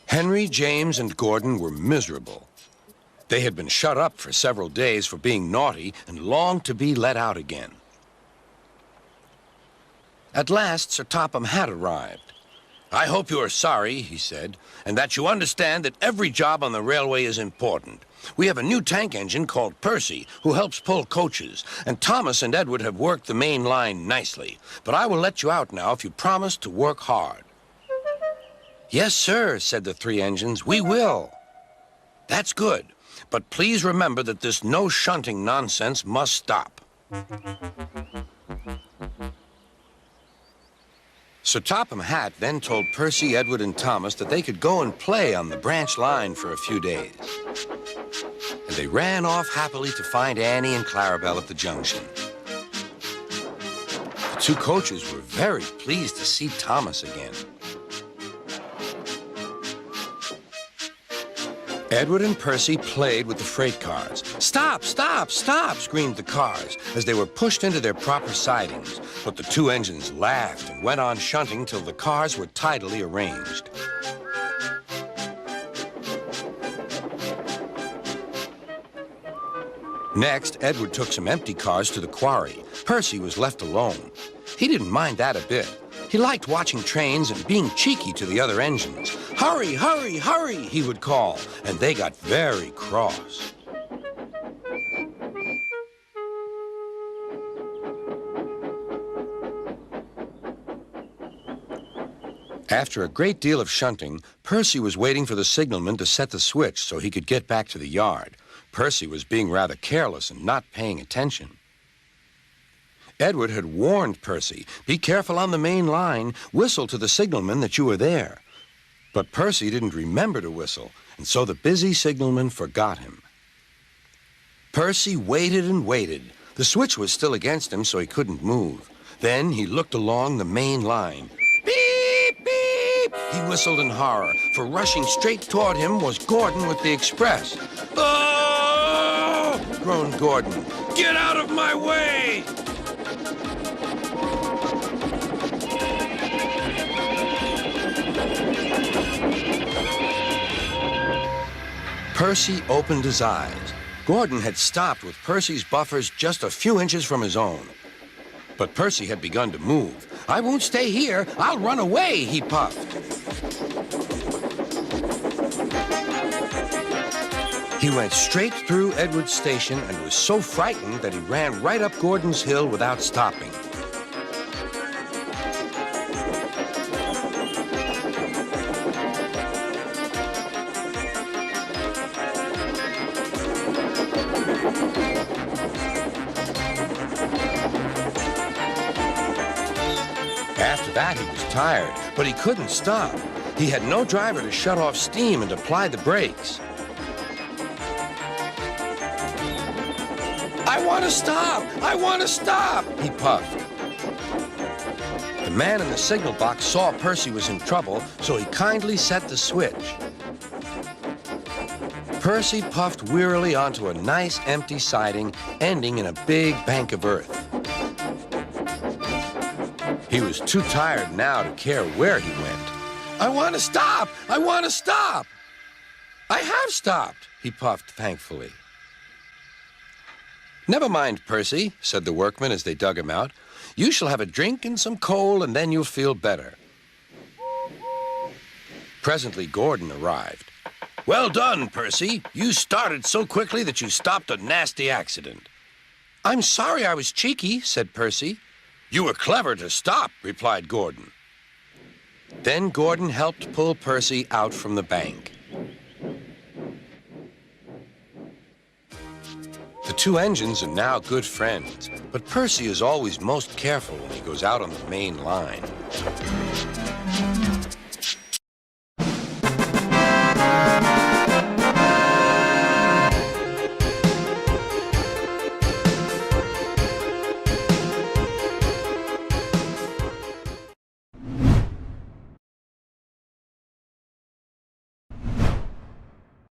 Henry, James, and Gordon were miserable. They had been shut up for several days for being naughty and longed to be let out again. At last, Sir Topham had arrived. "I hope you are sorry," he said, "and that you understand that every job on the railway is important. We have a new tank engine called Percy, who helps pull coaches, and Thomas and Edward have worked the main line nicely. But I will let you out now if you promise to work hard." "Yes, sir," said the three engines, "we will." "That's good. But please remember that this no shunting nonsense must stop." Sir Topham Hatt then told Percy, Edward, and Thomas that they could go and play on the branch line for a few days. And they ran off happily to find Annie and Clarabelle at the junction. The two coaches were very pleased to see Thomas again. Edward and Percy played with the freight cars. "Stop, stop, stop," screamed the cars as they were pushed into their proper sidings. But the two engines laughed and went on shunting till the cars were tidily arranged. Next, Edward took some empty cars to the quarry. Percy was left alone. He didn't mind that a bit. He liked watching trains and being cheeky to the other engines. "Hurry, hurry, hurry," he would call, and they got very cross. After a great deal of shunting, Percy was waiting for the signalman to set the switch so he could get back to the yard. Percy was being rather careless and not paying attention. Edward had warned Percy, "Be careful on the main line. Whistle to the signalman that you are there." But Percy didn't remember to whistle, and so the busy signalman forgot him. Percy waited and waited. The switch was still against him, so he couldn't move. Then he looked along the main line. "Beep, beep!" he whistled in horror, for rushing straight toward him was Gordon with the express. "Oh!" groaned Gordon. "Get out of my way!" Percy opened his eyes. Gordon had stopped with Percy's buffers just a few inches from his own. But Percy had begun to move. "I won't stay here. I'll run away," he puffed. He went straight through Edward's station and was so frightened that he ran right up Gordon's hill without stopping. After that, he was tired, but he couldn't stop. He had no driver to shut off steam and apply the brakes. "I want to stop! I want to stop!" he puffed. The man in the signal box saw Percy was in trouble, so he kindly set the switch. Percy puffed wearily onto a nice empty siding, ending in a big bank of earth. He was too tired now to care where he went. "I want to stop! I want to stop!" "I have stopped," he puffed thankfully. "Never mind, Percy," said the workmen as they dug him out. "You shall have a drink and some coal, and then you'll feel better." Presently, Gordon arrived. "Well done, Percy. You started so quickly that you stopped a nasty accident." "I'm sorry I was cheeky," said Percy. "You were clever to stop," replied Gordon. Then Gordon helped pull Percy out from the bank. The two engines are now good friends, but Percy is always most careful when he goes out on the main line.